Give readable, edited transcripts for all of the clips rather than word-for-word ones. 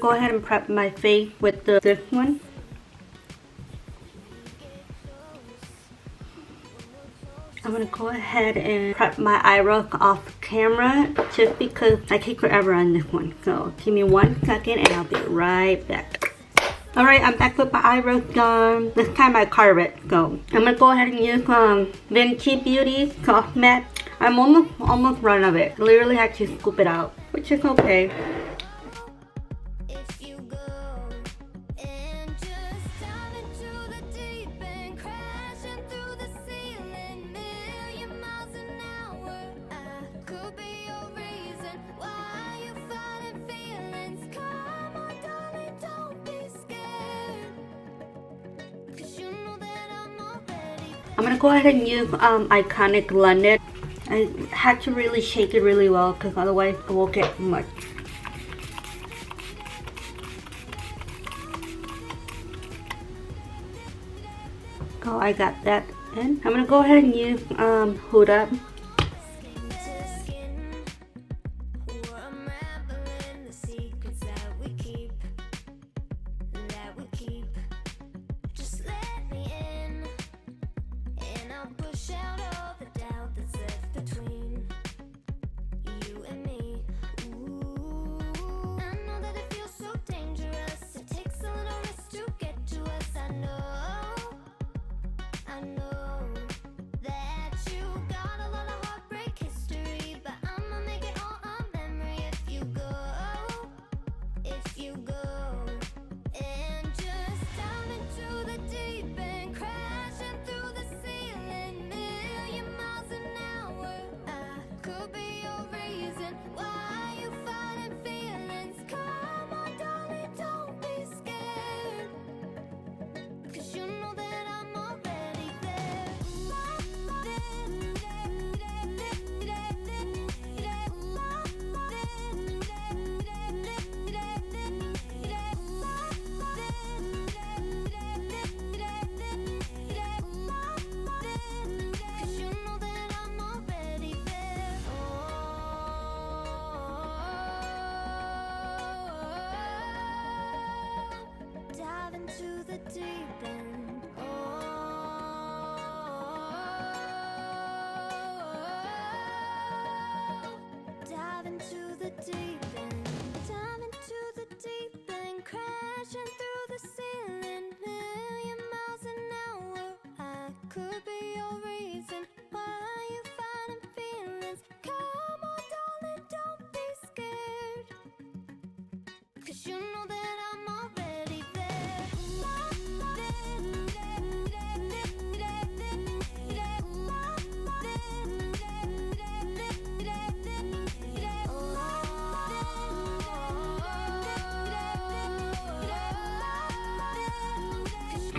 go ahead and prep my face with this one. I'm gonna go ahead and prep my eyebrows off camera just because I take forever on this one. So give me 1 second and I'll be right back. Alright, I'm back with my eyebrows done. This time I carve it. So I'm gonna go ahead and use Vinci Beauty Soft Matte. I'm almost run of it. Literally had to scoop it out, which is okay. I'm gonna go ahead and use Iconic London. I had to really shake it really well because otherwise it won't get much. Oh, I got that in. I'm gonna go ahead and use Huda.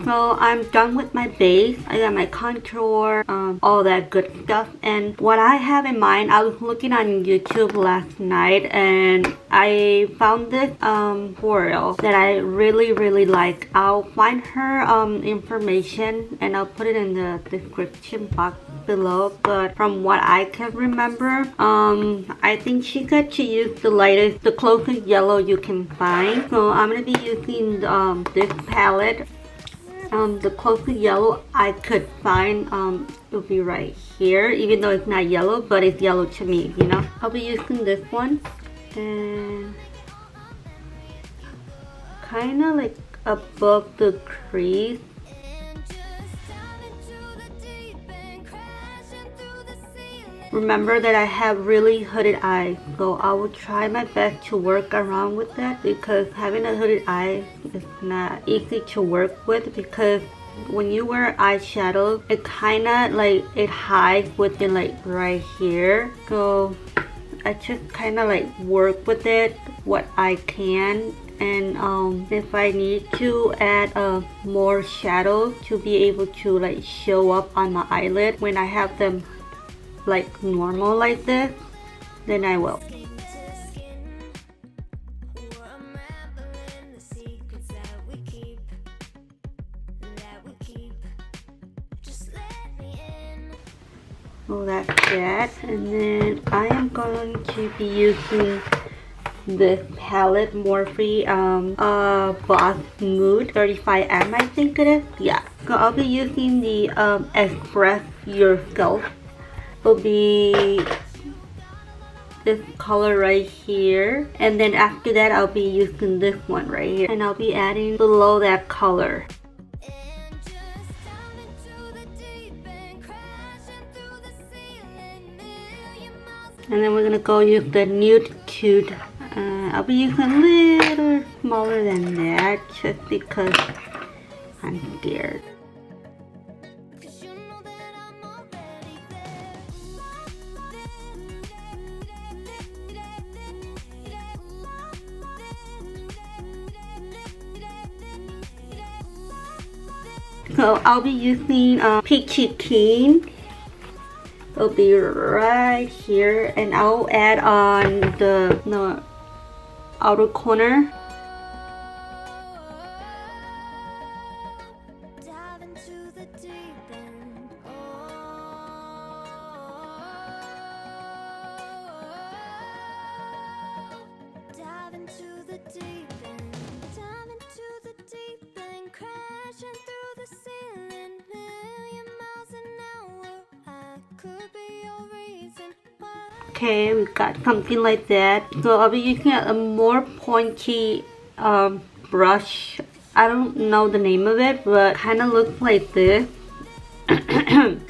So I'm done with my base. I got my contour, all that good stuff. And what I have in mind, I was looking on YouTube last night and I found this tutorial that I really like. I'll find her information and I'll put it in the description box below. But from what I can remember, I think she said to use the lightest, the closest yellow you can find. So I'm gonna be using this palette. The closest yellow I could find will be right here, even though it's not yellow, but it's yellow to me, you know. I'll be using this one and kind of like above the crease. Remember that I have really hooded eyes, so I will try my best to work around with that, because having a hooded eye is not easy to work with, because when you wear eyeshadow, it kind of like it hides within like right here. So I just kind of like work with it what I can, and if I need to add more shadow to be able to like show up on my eyelid when I have them like normal like this, then I will. So that's that, and then I am going to be using this palette, Morphe Boss Mood 35M, I think it is. Yeah. So I'll be using the Express Yourself. Will be this color right here, and then after that I'll be using this one right here, and I'll be adding below that color. And then we're gonna go use the Nude Cute. I'll be using a little smaller than that just because I'm scared. So I'll be using Peachy Keen. It'll be right here, and I'll add on the outer corner. Okay, we got something like that. So I'll be using a more pointy brush. I don't know the name of it, but kind of looks like this.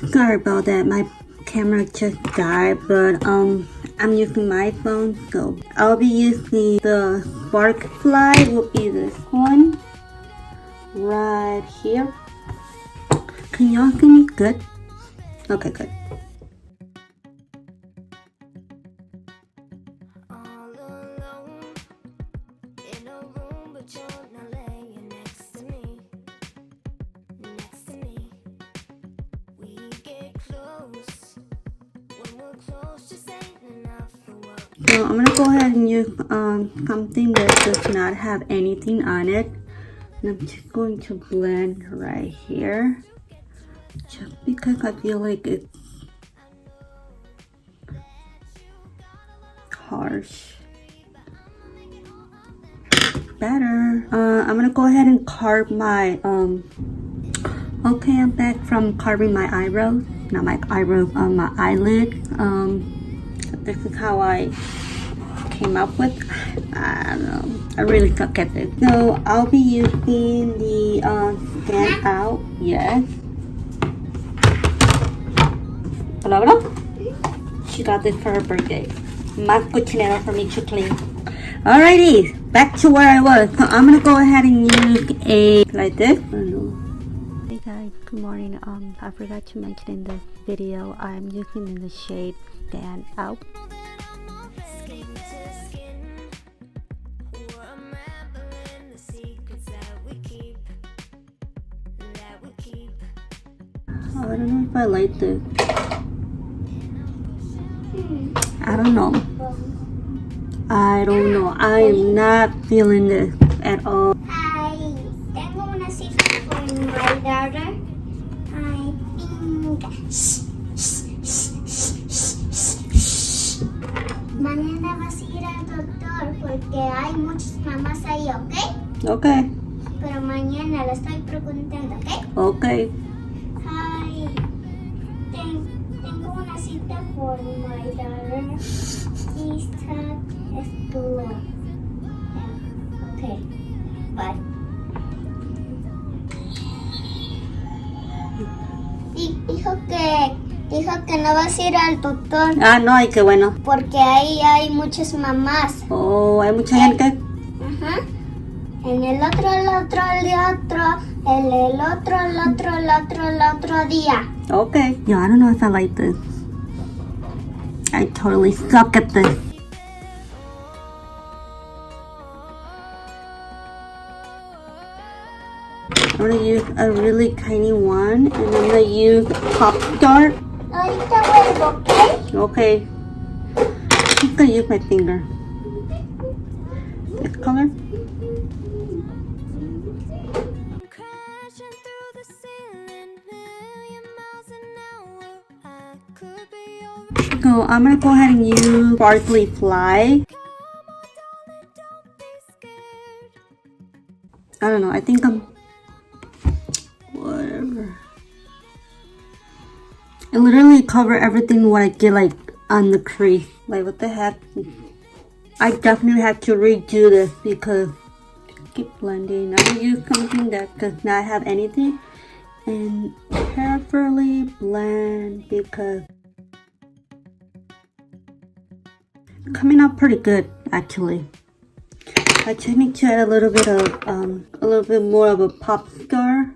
Sorry about that, my camera just died, but I'm using my phone, so I'll be using the Sparkfly. Will be this one right here. Can y'all see me good? Okay, good. So I'm gonna go ahead and use something that does not have anything on it, and I'm just going to blend right here, just because I feel like it's harsh. Better. I'm gonna go ahead and carve my okay, I'm back from carving my eyebrows. Not my eyebrows, my eyelid. This is how I came up with. I don't know. I really suck at this. So I'll be using the Stand Out. Yes. Hello? She got this for her birthday. Más cochinero for me to clean. Alrighty, back to where I was. So I'm gonna go ahead and use a like this. Hey guys, good morning. I forgot to mention in this video I'm using the shade Stand Out. Oh, I don't know if I like this. I don't know. I am not feeling this at all. Hi, tengo una cita con my daughter. I think mañana vas a ir al doctor porque hay muchas mamás ahí, ¿ok? Ok. Pero mañana le estoy preguntando, ¿ok? Ok. Hi, tengo una cita con my daughter. Esta es tu... Ok, bye. Dijo que no vas a ir al doctor. Ah, no, ay, qué bueno. Porque ahí hay muchas mamás. Oh, hay mucha gente. Ajá. En el otro día. Okay. Yeah, I don't know if I like this. I totally suck at this. I'm gonna use a really tiny one, and I'm gonna use Pop Tart. Ahorita vuelvo, ¿ok? Okay. I'm gonna use my finger. This color. So I'm gonna go ahead and use Sparkly Fly. I think I'm whatever. I literally cover everything when I get like on the crease. Like what the heck? I definitely have to redo this because keep blending. I'm gonna use something that does not have anything and carefully blend because it's coming out pretty good actually. I just need to add a little bit more of a pop star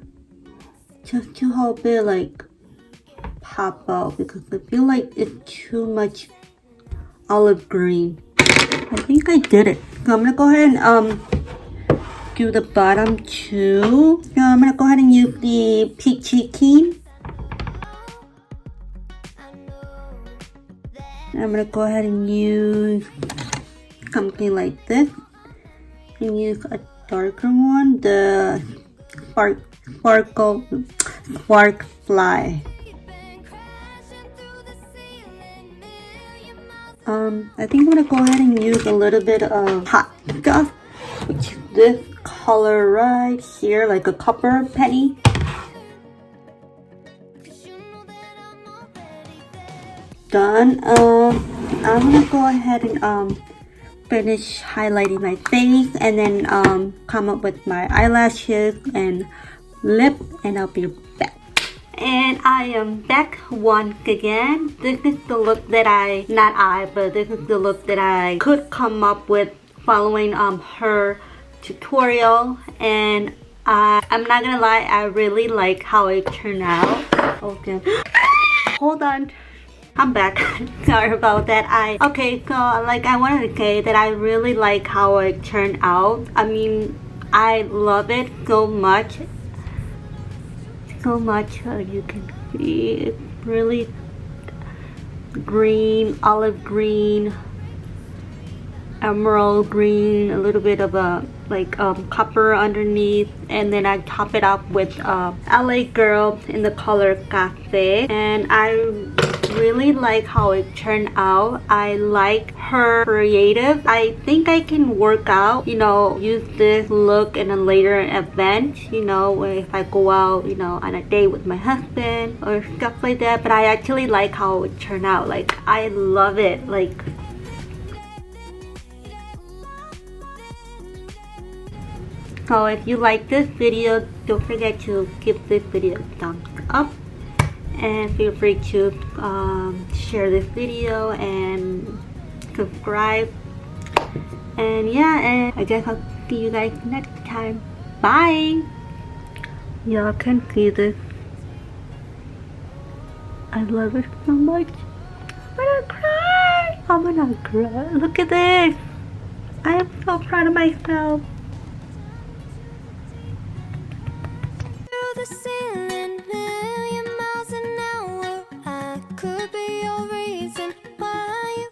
just to help it like pop out because I feel like it's too much olive green. I think I did it. So I'm gonna go ahead and do the bottom too. So I'm gonna go ahead and use the peachy keen. I'm gonna go ahead and use something like this and use a darker one, the spark fly. I think I'm gonna go ahead and use a little bit of hot stuff, which is this color right here, like a copper penny. Done. I'm gonna go ahead and finish highlighting my face and then come up with my eyelashes and lip, and I'll be back. And I am back once again. This is the look that this is the look that I could come up with following her tutorial, and I'm not gonna lie, I really like how it turned out. Okay, hold on, I'm back. Sorry about that. Okay, so like I wanted to say that I really like how it turned out. I mean, I love it so much. You can see it's really green, olive green, emerald green, a little bit of a like copper underneath, and then I top it up with LA Girl in the color cafe. And I really like how it turned out. I like her creative. I think I can work out, you know, use this look in a later event, you know, if I go out, you know, on a date with my husband or stuff like that. But I actually like how it turned out. Like, I love it. Like, so if you like this video, don't forget to give this video a thumbs up, and feel free to share this video and subscribe. And yeah, and I guess I'll see you guys next time. Bye. Y'all can see this. I love it so much. I'm gonna cry. Look at this. I am so proud of myself. The ceiling.